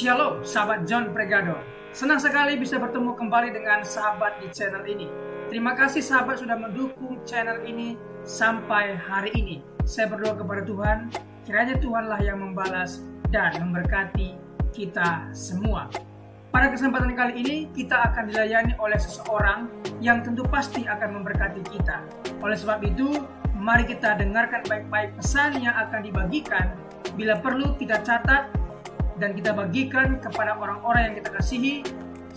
Shalom, sahabat John Pregador. Senang sekali bisa bertemu kembali dengan sahabat di channel ini. Terima kasih sahabat sudah mendukung channel ini sampai hari ini. Saya berdoa kepada Tuhan, kiranya Tuhanlah yang membalas dan memberkati kita semua. Pada kesempatan kali ini, kita akan dilayani oleh seseorang yang tentu pasti akan memberkati kita. Oleh sebab itu, mari kita dengarkan baik-baik pesan yang akan dibagikan. Bila perlu, kita catat dan kita bagikan kepada orang-orang yang kita kasihi,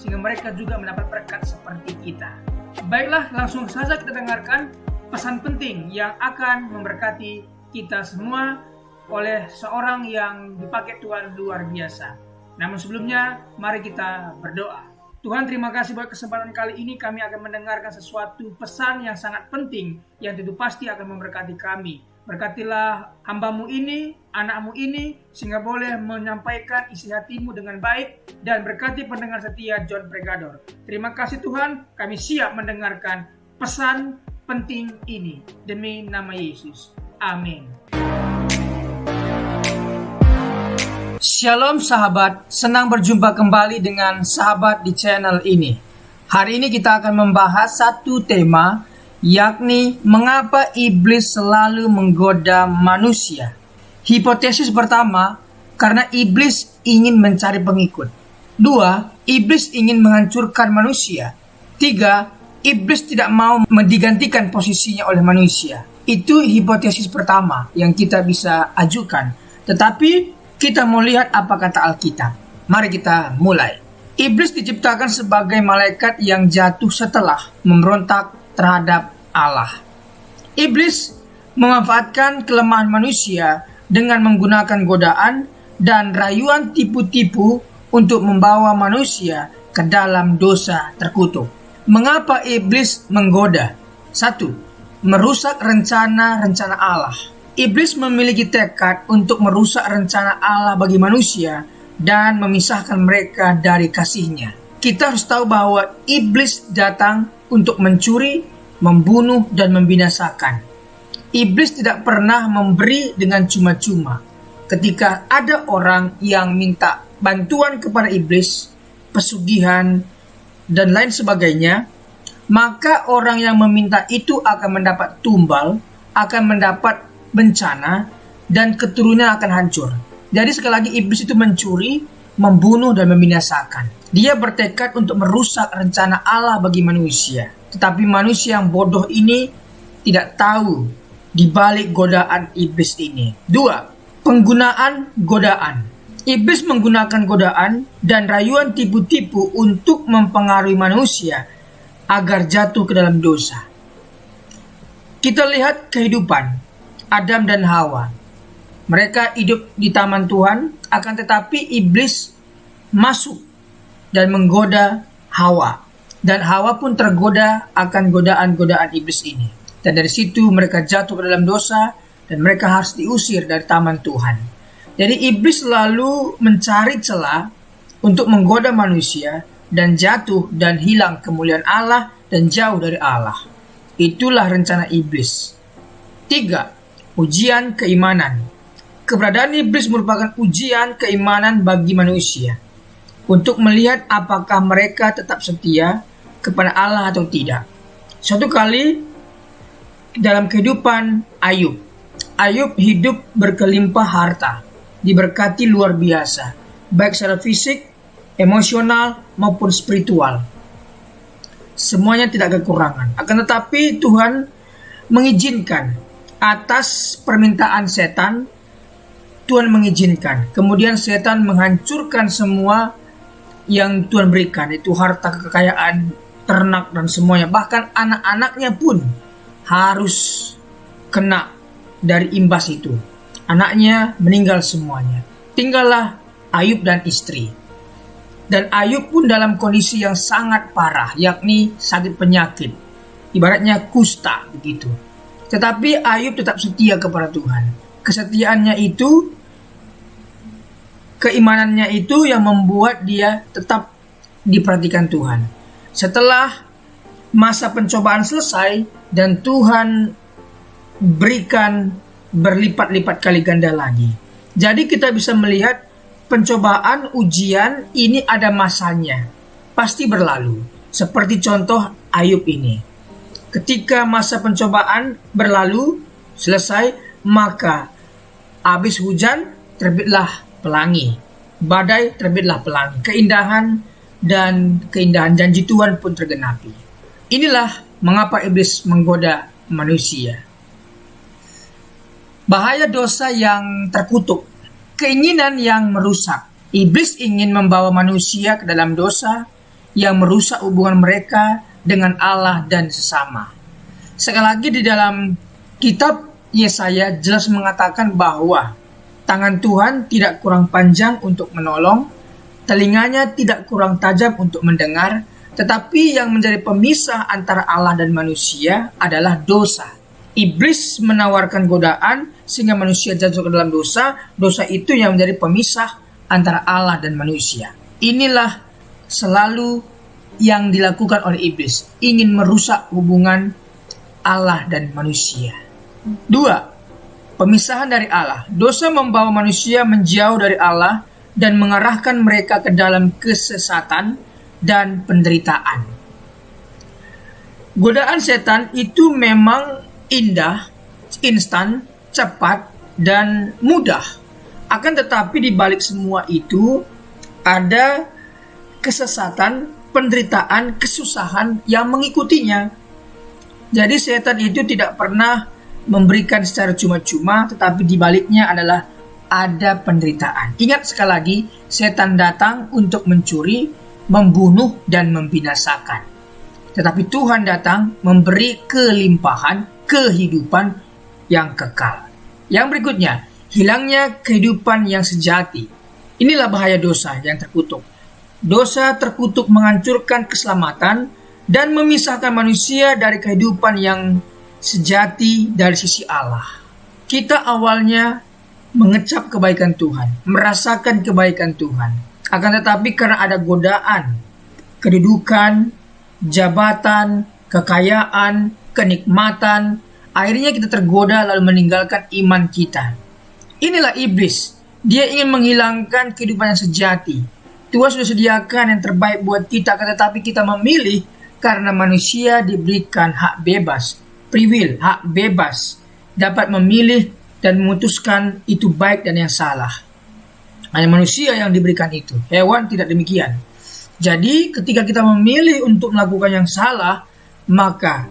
sehingga mereka juga mendapat berkat seperti kita. Baiklah, langsung saja kita dengarkan pesan penting yang akan memberkati kita semua oleh seorang yang dipakai Tuhan luar biasa. Namun sebelumnya, mari kita berdoa. Tuhan, terima kasih buat kesempatan kali ini kami akan mendengarkan sesuatu pesan yang sangat penting yang tentu pasti akan memberkati kami. Berkatilah hambamu ini, anakmu ini, sehingga boleh menyampaikan isi hatimu dengan baik, dan berkati pendengar setia John Pregador. Terima kasih Tuhan, kami siap mendengarkan pesan penting ini. Demi nama Yesus. Amin. Shalom sahabat, senang berjumpa kembali dengan sahabat di channel ini. Hari ini kita akan membahas satu tema, yakni mengapa iblis selalu menggoda manusia. Hipotesis pertama, karena iblis ingin mencari pengikut. 2, iblis ingin menghancurkan manusia. 3, iblis tidak mau digantikan posisinya oleh manusia. Itu hipotesis pertama yang kita bisa ajukan. Tetapi kita mau lihat apa kata Alkitab. Mari kita mulai. Iblis diciptakan sebagai malaikat yang jatuh setelah memberontak terhadap Allah. Iblis memanfaatkan kelemahan manusia dengan menggunakan godaan dan rayuan tipu-tipu untuk membawa manusia ke dalam dosa terkutuk. Mengapa iblis menggoda? 1. Merusak rencana-rencana Allah. Iblis memiliki tekad untuk merusak rencana Allah bagi manusia dan memisahkan mereka dari kasih-Nya. Kita harus tahu bahwa iblis datang untuk mencuri, membunuh, dan membinasakan. Iblis tidak pernah memberi dengan cuma-cuma. Ketika ada orang yang minta bantuan kepada iblis, pesugihan, dan lain sebagainya, maka orang yang meminta itu akan mendapat tumbal, akan mendapat bencana, dan keturunannya akan hancur. Jadi sekali lagi iblis itu mencuri, membunuh, dan membinasakan. Dia bertekad untuk merusak rencana Allah bagi manusia. Tetapi manusia yang bodoh ini tidak tahu di balik godaan iblis ini. 2. Penggunaan godaan. Iblis menggunakan godaan dan rayuan tipu-tipu untuk mempengaruhi manusia agar jatuh ke dalam dosa. Kita lihat kehidupan Adam dan Hawa. Mereka hidup di taman Tuhan, akan tetapi iblis masuk dan menggoda Hawa. Dan Hawa pun tergoda akan godaan-godaan iblis ini. Dan dari situ mereka jatuh ke dalam dosa dan mereka harus diusir dari taman Tuhan. Jadi iblis selalu mencari celah untuk menggoda manusia dan jatuh dan hilang kemuliaan Allah dan jauh dari Allah. Itulah rencana iblis. 3. Ujian keimanan. Keberadaan iblis merupakan ujian keimanan bagi manusia untuk melihat apakah mereka tetap setia kepada Allah atau tidak. Suatu kali dalam kehidupan Ayub hidup berkelimpah harta, diberkati luar biasa, baik secara fisik, emosional, maupun spiritual. Semuanya tidak kekurangan. Akan tetapi Tuhan mengizinkan atas permintaan setan. Tuhan mengizinkan. Kemudian setan menghancurkan semua yang Tuhan berikan, itu harta, kekayaan, ternak, dan semuanya. Bahkan anak-anaknya pun harus kena dari imbas itu. Anaknya meninggal semuanya. Tinggallah Ayub dan istri. Dan Ayub pun dalam kondisi yang sangat parah, yakni sakit penyakit. Ibaratnya kusta begitu. Tetapi Ayub tetap setia kepada Tuhan. Kesetiaannya itu, keimanannya itu yang membuat dia tetap diperhatikan Tuhan. Setelah masa pencobaan selesai dan Tuhan berikan berlipat-lipat kali ganda lagi. Jadi kita bisa melihat pencobaan, ujian ini ada masanya, pasti berlalu. Seperti contoh Ayub ini. Ketika masa pencobaan berlalu, selesai, maka habis hujan terbitlah pelangi. Badai terbitlah pelangi. Keindahan janji Tuhan pun tergenapi. Inilah mengapa iblis menggoda manusia. Bahaya dosa yang terkutuk. Keinginan yang merusak. Iblis ingin membawa manusia ke dalam dosa yang merusak hubungan mereka dengan Allah dan sesama. Sekali lagi di dalam kitab Yesaya jelas mengatakan bahwa tangan Tuhan tidak kurang panjang untuk menolong, telinganya tidak kurang tajam untuk mendengar, tetapi yang menjadi pemisah antara Allah dan manusia adalah dosa. Iblis menawarkan godaan sehingga manusia jatuh ke dalam dosa. Dosa itu yang menjadi pemisah antara Allah dan manusia. Inilah selalu yang dilakukan oleh iblis, ingin merusak hubungan Allah dan manusia. 2. Pemisahan dari Allah. Dosa membawa manusia menjauh dari Allah dan mengarahkan mereka ke dalam kesesatan dan penderitaan. Godaan setan itu memang indah, instan, cepat, dan mudah. Akan tetapi di balik semua itu ada kesesatan, penderitaan, kesusahan yang mengikutinya. Jadi setan itu tidak pernah memberikan secara cuma-cuma, tetapi di baliknya adalah ada penderitaan. Ingat sekali lagi, setan datang untuk mencuri, membunuh, dan membinasakan. Tetapi Tuhan datang memberi kelimpahan, kehidupan yang kekal. Yang berikutnya, hilangnya kehidupan yang sejati. Inilah bahaya dosa yang terkutuk. Dosa terkutuk menghancurkan keselamatan dan memisahkan manusia dari kehidupan yang sejati dari sisi Allah. Kita awalnya mengecap kebaikan Tuhan, merasakan kebaikan Tuhan. Akan tetapi karena ada godaan, kedudukan, jabatan, kekayaan, kenikmatan, akhirnya kita tergoda lalu meninggalkan iman kita. Inilah iblis. Dia ingin menghilangkan kehidupan yang sejati. Tuhan sudah sediakan yang terbaik buat kita, tetapi kita memilih karena manusia diberikan hak bebas, free will, hak bebas, dapat memilih dan memutuskan itu baik dan yang salah. Hanya manusia yang diberikan itu, hewan tidak demikian. Jadi ketika kita memilih untuk melakukan yang salah, maka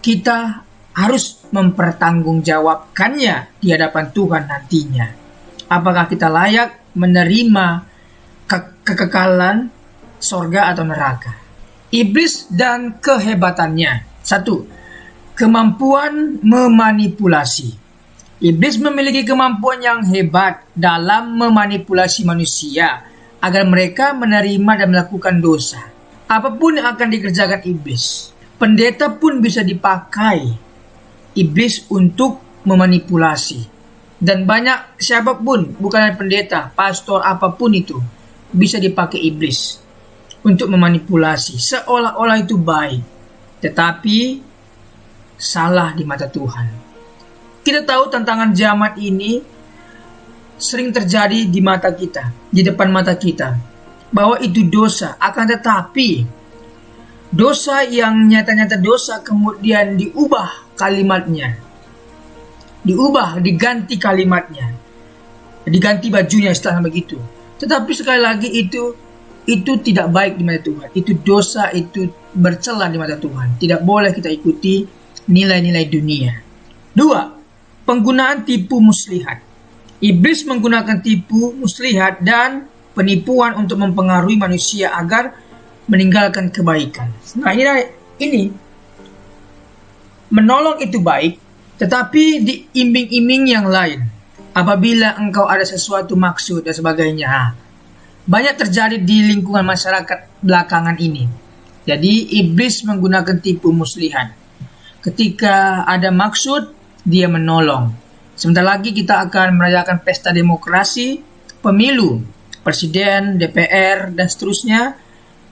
kita harus mempertanggungjawabkannya di hadapan Tuhan nantinya. Apakah kita layak menerima kekekalan sorga atau neraka? Iblis dan kehebatannya. 1. Kemampuan memanipulasi. Iblis memiliki kemampuan yang hebat dalam memanipulasi manusia agar mereka menerima dan melakukan dosa. Apapun yang akan dikerjakan iblis, pendeta pun bisa dipakai iblis untuk memanipulasi. Dan banyak siapapun, bukan hanya pendeta, pastor, apapun itu, bisa dipakai iblis untuk memanipulasi. Seolah-olah itu baik, tetapi salah di mata Tuhan. Kita tahu tantangan zaman ini sering terjadi di mata kita, di depan mata kita, bahwa itu dosa. Akan tetapi dosa yang nyata-nyata dosa kemudian diubah kalimatnya, diganti kalimatnya, diganti bajunya setelah begitu. Tetapi sekali lagi itu tidak baik di mata Tuhan. Itu dosa, itu bercela di mata Tuhan. Tidak boleh kita ikuti nilai-nilai dunia. 2. Penggunaan tipu muslihat. Iblis menggunakan tipu muslihat dan penipuan untuk mempengaruhi manusia agar meninggalkan kebaikan. Nah, ini menolong itu baik, tetapi diiming-iming yang lain. Apabila engkau ada sesuatu maksud dan sebagainya. Banyak terjadi di lingkungan masyarakat belakangan ini. Jadi iblis menggunakan tipu muslihat. Ketika ada maksud, dia menolong. Sebentar lagi kita akan merayakan pesta demokrasi, pemilu, presiden, DPR, dan seterusnya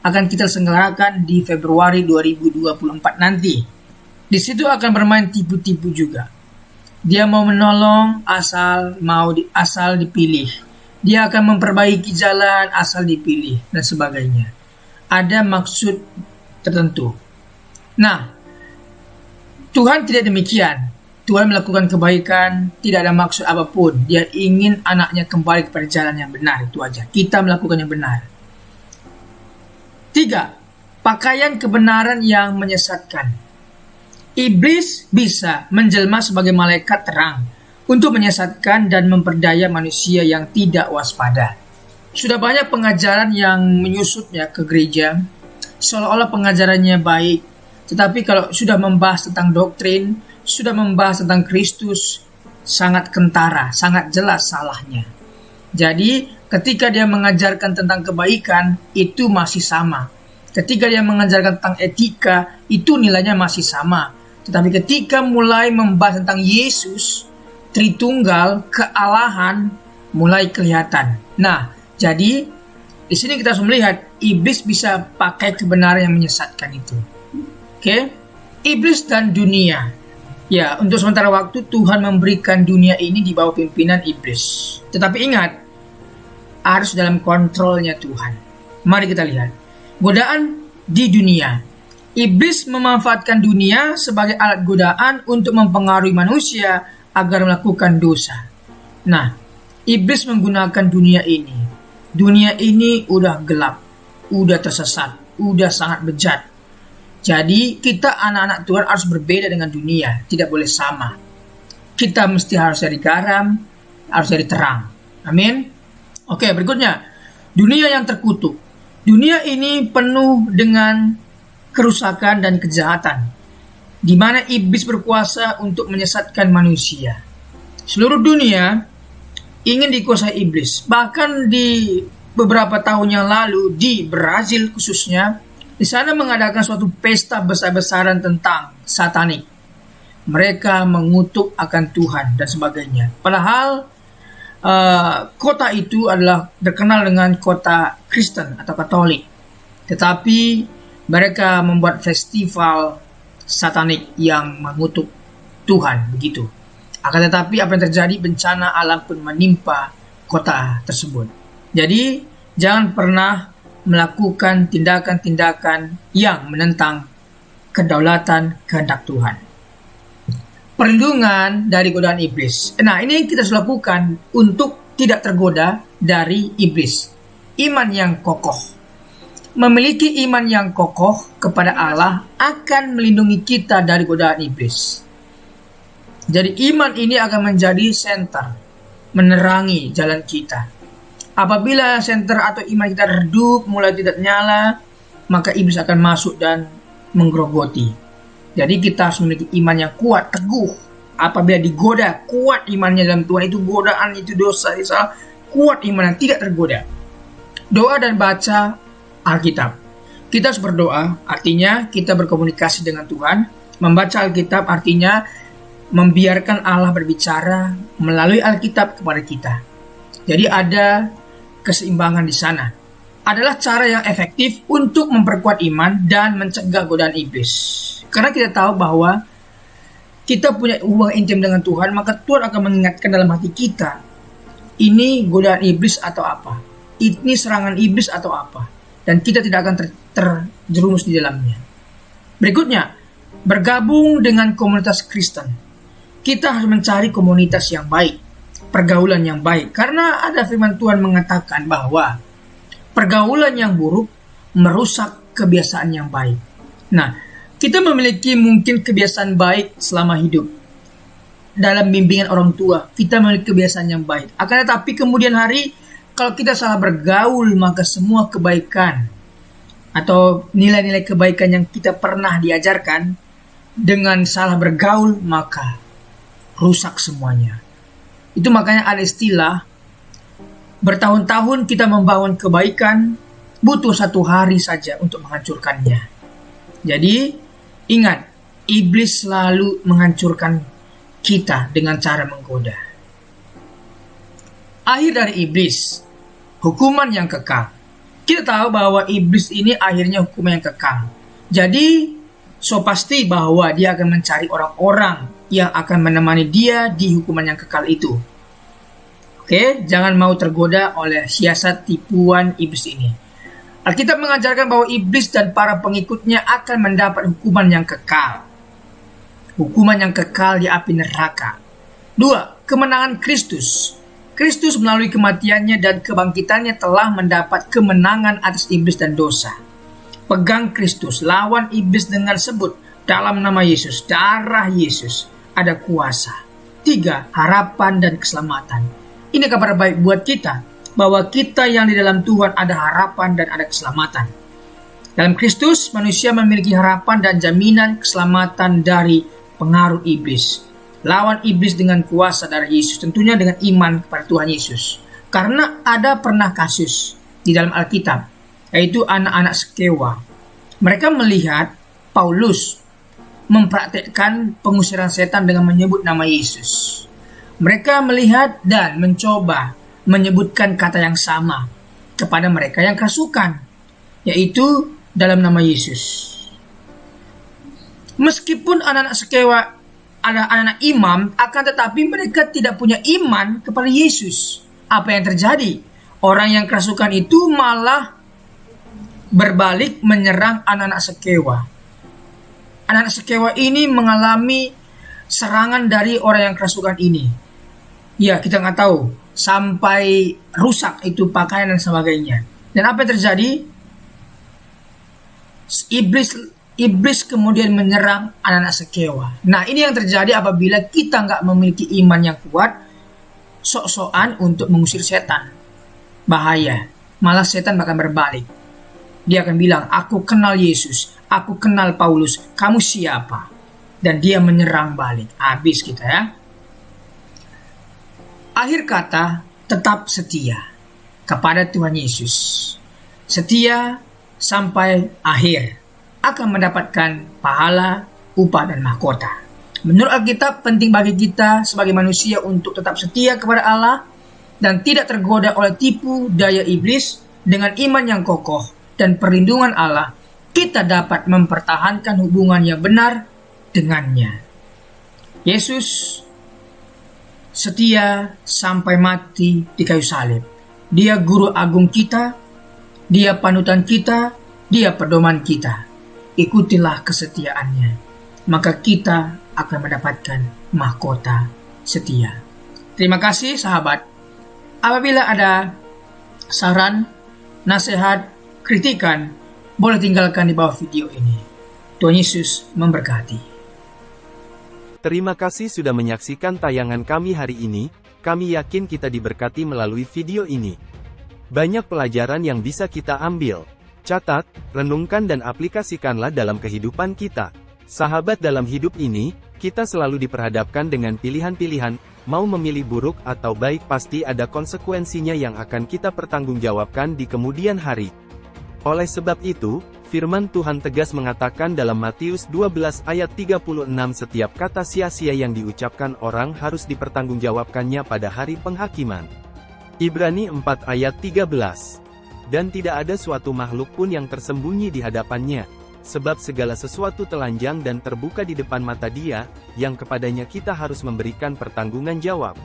akan kita selenggarakan di Februari 2024 nanti. Di situ akan bermain tipu-tipu juga. Dia mau menolong asal dipilih. Dia akan memperbaiki jalan asal dipilih dan sebagainya. Ada maksud tertentu. Nah, Tuhan tidak demikian. Tuhan melakukan kebaikan, tidak ada maksud apapun. Dia ingin anaknya kembali kepada jalan yang benar, itu aja. Kita melakukan yang benar. 3. Pakaian kebenaran yang menyesatkan. Iblis bisa menjelma sebagai malaikat terang untuk menyesatkan dan memperdaya manusia yang tidak waspada. Sudah banyak pengajaran yang menyusupnya ke gereja, seolah-olah pengajarannya baik, tetapi kalau sudah membahas tentang doktrin, sudah membahas tentang Kristus, sangat kentara, sangat jelas salahnya. Jadi, ketika dia mengajarkan tentang kebaikan, itu masih sama. Ketika dia mengajarkan tentang etika, itu nilainya masih sama. Tetapi ketika mulai membahas tentang Yesus, Tritunggal, kealahan, mulai kelihatan. Nah, jadi di sini kita harus melihat iblis bisa pakai kebenaran yang menyesatkan itu. Oke? Iblis dan dunia. Ya, untuk sementara waktu Tuhan memberikan dunia ini di bawah pimpinan iblis. Tetapi ingat, harus dalam kontrolnya Tuhan. Mari kita lihat. Godaan di dunia. Iblis memanfaatkan dunia sebagai alat godaan untuk mempengaruhi manusia agar melakukan dosa. Nah, iblis menggunakan dunia ini. Dunia ini udah gelap, udah tersesat, udah sangat bejat. Jadi kita anak-anak Tuhan harus berbeda dengan dunia, tidak boleh sama. Kita mesti harus dari garam, harus dari terang. Amin. Oke, berikutnya. Dunia yang terkutuk. Dunia ini penuh dengan kerusakan dan kejahatan, di mana iblis berkuasa untuk menyesatkan manusia. Seluruh dunia ingin dikuasai iblis. Bahkan di beberapa tahun yang lalu di Brazil khususnya, di sana mengadakan suatu pesta besar-besaran tentang satanik. Mereka mengutuk akan Tuhan dan sebagainya. Padahal kota itu adalah terkenal dengan kota Kristen atau Katolik. Tetapi mereka membuat festival satanik yang mengutuk Tuhan, begitu. Akan tetapi apa yang terjadi, bencana alam pun menimpa kota tersebut. Jadi jangan pernah melakukan tindakan-tindakan yang menentang kedaulatan kehendak Tuhan. Perlindungan dari godaan iblis. Nah, ini kita harus lakukan untuk tidak tergoda dari iblis. Iman yang kokoh. Memiliki iman yang kokoh kepada Allah akan melindungi kita dari godaan iblis. Jadi iman ini akan menjadi senter, menerangi jalan kita. Apabila senter atau iman kita redup, mulai tidak nyala, maka iblis akan masuk dan menggerogoti. Jadi kita harus memiliki iman yang kuat, teguh. Apabila digoda, kuat imannya dalam Tuhan, itu godaan, itu dosa, itu salah, kuat iman yang tidak tergoda. Doa dan baca Alkitab. Kita harus berdoa, artinya kita berkomunikasi dengan Tuhan. Membaca Alkitab artinya membiarkan Allah berbicara melalui Alkitab kepada kita. Jadi ada keseimbangan di sana. Adalah cara yang efektif untuk memperkuat iman dan mencegah godaan iblis. Karena kita tahu bahwa kita punya hubungan intim dengan Tuhan, maka Tuhan akan mengingatkan dalam hati kita, ini godaan iblis atau apa? Ini serangan iblis atau apa? Dan kita tidak akan terjerumus di dalamnya. Berikutnya, bergabung dengan komunitas Kristen. Kita harus mencari komunitas yang baik, pergaulan yang baik. Karena ada firman Tuhan mengatakan bahwa pergaulan yang buruk merusak kebiasaan yang baik. Nah, kita memiliki mungkin kebiasaan baik selama hidup. Dalam bimbingan orang tua, kita memiliki kebiasaan yang baik. Akan tetapi kemudian hari, kalau kita salah bergaul, maka semua kebaikan atau nilai-nilai kebaikan yang kita pernah diajarkan dengan salah bergaul, maka rusak semuanya. Itu makanya ada istilah, bertahun-tahun kita membangun kebaikan, butuh 1 hari saja untuk menghancurkannya. Jadi, ingat, iblis selalu menghancurkan kita dengan cara menggoda. Akhir dari iblis, hukuman yang kekal. Kita tahu bahwa iblis ini akhirnya hukuman yang kekal. Jadi, so pasti bahwa dia akan mencari orang-orang yang akan menemani dia di hukuman yang kekal itu. Oke? Oke, jangan mau tergoda oleh siasat tipuan iblis ini. Alkitab mengajarkan bahwa iblis dan para pengikutnya akan mendapat hukuman yang kekal. Hukuman yang kekal di api neraka. 2. Kemenangan Kristus. Kristus melalui kematiannya dan kebangkitannya telah mendapat kemenangan atas iblis dan dosa. Pegang Kristus, lawan iblis dengan sebut dalam nama Yesus, darah Yesus, ada kuasa. 3. Harapan dan keselamatan. Ini kabar baik buat kita, bahwa kita yang di dalam Tuhan ada harapan dan ada keselamatan. Dalam Kristus, manusia memiliki harapan dan jaminan keselamatan dari pengaruh iblis. Lawan iblis dengan kuasa darah Yesus, tentunya dengan iman kepada Tuhan Yesus. Karena ada pernah kasus di dalam Alkitab, yaitu anak-anak Skewa. Mereka melihat Paulus mempraktekkan pengusiran setan dengan menyebut nama Yesus. Mereka melihat dan mencoba menyebutkan kata yang sama kepada mereka yang kerasukan, yaitu dalam nama Yesus. Meskipun anak-anak Skewa ada anak-anak imam, akan tetapi mereka tidak punya iman kepada Yesus. Apa yang terjadi? Orang yang kerasukan itu malah berbalik menyerang anak-anak Skewa. Anak-anak Skewa ini mengalami serangan dari orang yang kerasukan ini. Ya, kita nggak tahu sampai rusak itu pakaian dan sebagainya. Dan apa yang terjadi? Iblis kemudian menyerang anak-anak Skewa. Nah, ini yang terjadi apabila kita nggak memiliki iman yang kuat, sok-sokan untuk mengusir setan. Bahaya, malah setan bakal berbalik. Dia akan bilang, aku kenal Yesus, aku kenal Paulus, kamu siapa? Dan dia menyerang balik. Habis kita ya. Akhir kata, tetap setia kepada Tuhan Yesus. Setia sampai akhir, akan mendapatkan pahala, upah, dan mahkota. Menurut Alkitab, penting bagi kita sebagai manusia untuk tetap setia kepada Allah dan tidak tergoda oleh tipu daya iblis. Dengan iman yang kokoh dan perlindungan Allah, kita dapat mempertahankan hubungan yang benar dengannya. Yesus setia sampai mati di kayu salib. Dia guru agung kita, dia panutan kita, dia pedoman kita. Ikutilah kesetiaannya, maka kita akan mendapatkan mahkota setia. Terima kasih sahabat. Apabila ada saran, nasihat, kritikan, boleh tinggalkan di bawah video ini. Tuhan Yesus memberkati. Terima kasih sudah menyaksikan tayangan kami hari ini. Kami yakin kita diberkati melalui video ini. Banyak pelajaran yang bisa kita ambil. Catat, renungkan dan aplikasikanlah dalam kehidupan kita. Sahabat, dalam hidup ini, kita selalu diperhadapkan dengan pilihan-pilihan, mau memilih buruk atau baik pasti ada konsekuensinya yang akan kita pertanggungjawabkan di kemudian hari. Oleh sebab itu, firman Tuhan tegas mengatakan dalam Matius 12 ayat 36 setiap kata sia-sia yang diucapkan orang harus dipertanggungjawabkannya pada hari penghakiman. Ibrani 4 ayat 13. Dan tidak ada suatu makhluk pun yang tersembunyi di hadapannya, sebab segala sesuatu telanjang dan terbuka di depan mata Dia, yang kepadanya kita harus memberikan pertanggungan jawab.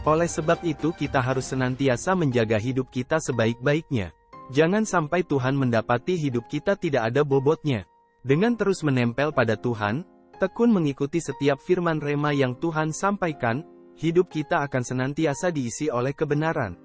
Oleh sebab itu kita harus senantiasa menjaga hidup kita sebaik-baiknya. Jangan sampai Tuhan mendapati hidup kita tidak ada bobotnya. Dengan terus menempel pada Tuhan, tekun mengikuti setiap firman rema yang Tuhan sampaikan, hidup kita akan senantiasa diisi oleh kebenaran.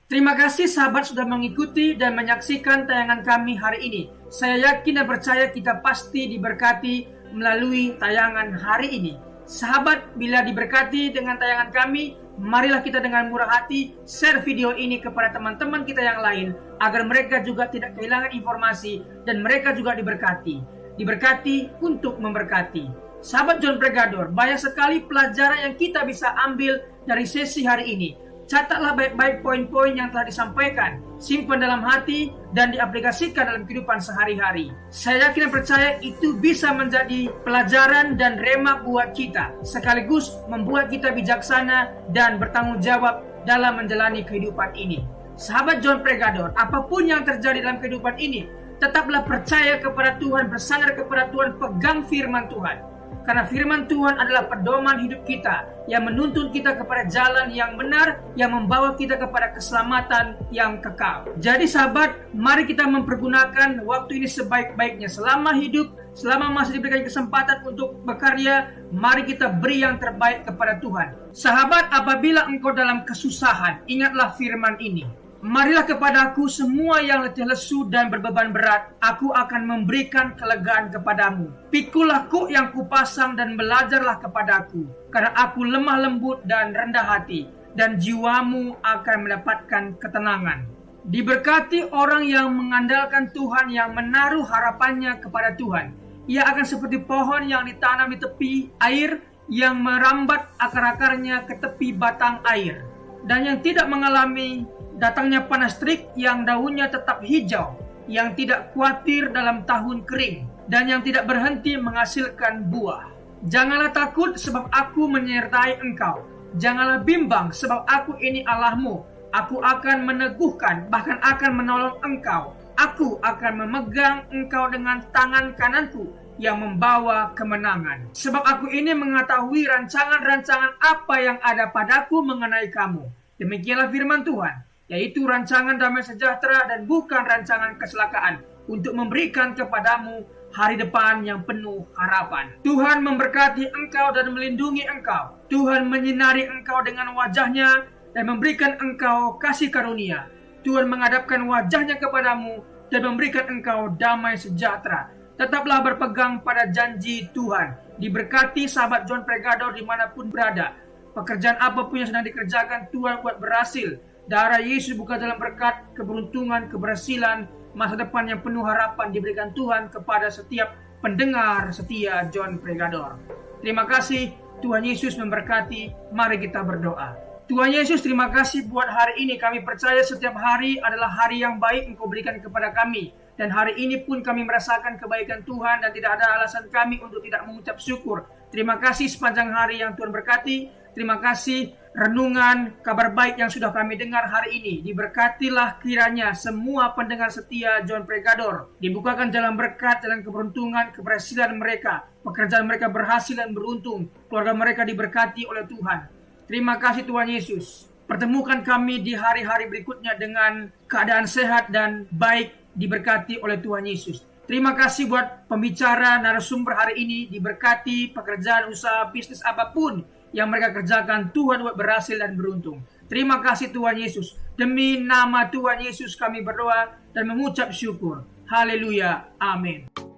Terima kasih sahabat sudah mengikuti dan menyaksikan tayangan kami hari ini. Saya yakin dan percaya kita pasti diberkati melalui tayangan hari ini. Sahabat, bila diberkati dengan tayangan kami, marilah kita dengan murah hati share video ini kepada teman-teman kita yang lain, agar mereka juga tidak kehilangan informasi dan mereka juga diberkati. Diberkati untuk memberkati. Sahabat John Pregador, banyak sekali pelajaran yang kita bisa ambil dari sesi hari ini. Catatlah baik-baik poin-poin yang telah disampaikan, simpan dalam hati, dan diaplikasikan dalam kehidupan sehari-hari. Saya yakin dan percaya itu bisa menjadi pelajaran dan rema buat kita, sekaligus membuat kita bijaksana dan bertanggung jawab dalam menjalani kehidupan ini. Sahabat John Pregador, apapun yang terjadi dalam kehidupan ini, tetaplah percaya kepada Tuhan, bersandar kepada Tuhan, pegang firman Tuhan. Karena firman Tuhan adalah pedoman hidup kita yang menuntun kita kepada jalan yang benar, yang membawa kita kepada keselamatan yang kekal. Jadi sahabat, mari kita mempergunakan waktu ini sebaik-baiknya. Selama hidup, selama masih diberikan kesempatan untuk berkarya, mari kita beri yang terbaik kepada Tuhan. Sahabat, apabila engkau dalam kesusahan, ingatlah firman ini. Marilah kepadaku semua yang letih lesu dan berbeban berat, aku akan memberikan kelegaan kepadamu. Pikulah kuk yang kupasang dan belajarlah kepadaku, karena aku lemah lembut dan rendah hati, dan jiwamu akan mendapatkan ketenangan. Diberkati orang yang mengandalkan Tuhan, yang menaruh harapannya kepada Tuhan. Ia akan seperti pohon yang ditanam di tepi air, yang merambat akar-akarnya ke tepi batang air, dan yang tidak mengalami datangnya panas terik, yang daunnya tetap hijau, yang tidak khawatir dalam tahun kering, dan yang tidak berhenti menghasilkan buah. Janganlah takut, sebab aku menyertai engkau. Janganlah bimbang, sebab aku ini Allahmu. Aku akan meneguhkan, bahkan akan menolong engkau. Aku akan memegang engkau dengan tangan kananku yang membawa kemenangan. Sebab aku ini mengetahui rancangan-rancangan apa yang ada padaku mengenai kamu. Demikianlah firman Tuhan, yaitu rancangan damai sejahtera dan bukan rancangan kecelakaan, untuk memberikan kepadamu hari depan yang penuh harapan. Tuhan memberkati engkau dan melindungi engkau. Tuhan menyinari engkau dengan wajahnya dan memberikan engkau kasih karunia. Tuhan menghadapkan wajahnya kepadamu dan memberikan engkau damai sejahtera. Tetaplah berpegang pada janji Tuhan. Diberkati sahabat John Pregador dimanapun berada. Pekerjaan apapun yang sedang dikerjakan, Tuhan buat berhasil. Darah Yesus bukan dalam berkat, keberuntungan, keberhasilan, masa depan yang penuh harapan diberikan Tuhan kepada setiap pendengar setia John Pregador. Terima kasih, Tuhan Yesus memberkati. Mari kita berdoa. Tuhan Yesus, terima kasih buat hari ini. Kami percaya setiap hari adalah hari yang baik Engkau berikan kepada kami. Dan hari ini pun kami merasakan kebaikan Tuhan dan tidak ada alasan kami untuk tidak mengucap syukur. Terima kasih sepanjang hari yang Tuhan berkati. Terima kasih renungan kabar baik yang sudah kami dengar hari ini. Diberkatilah kiranya semua pendengar setia John Pregador. Dibukakan jalan berkat, jalan keberuntungan, keberhasilan mereka. Pekerjaan mereka berhasil dan beruntung. Keluarga mereka diberkati oleh Tuhan. Terima kasih Tuhan Yesus. Pertemukan kami di hari-hari berikutnya dengan keadaan sehat dan baik, diberkati oleh Tuhan Yesus. Terima kasih buat pembicara narasumber hari ini. Diberkati pekerjaan, usaha, bisnis apapun yang mereka kerjakan, Tuhan buat berhasil dan beruntung. Terima kasih Tuhan Yesus. Demi nama Tuhan Yesus kami berdoa dan mengucap syukur. Haleluya. Amin.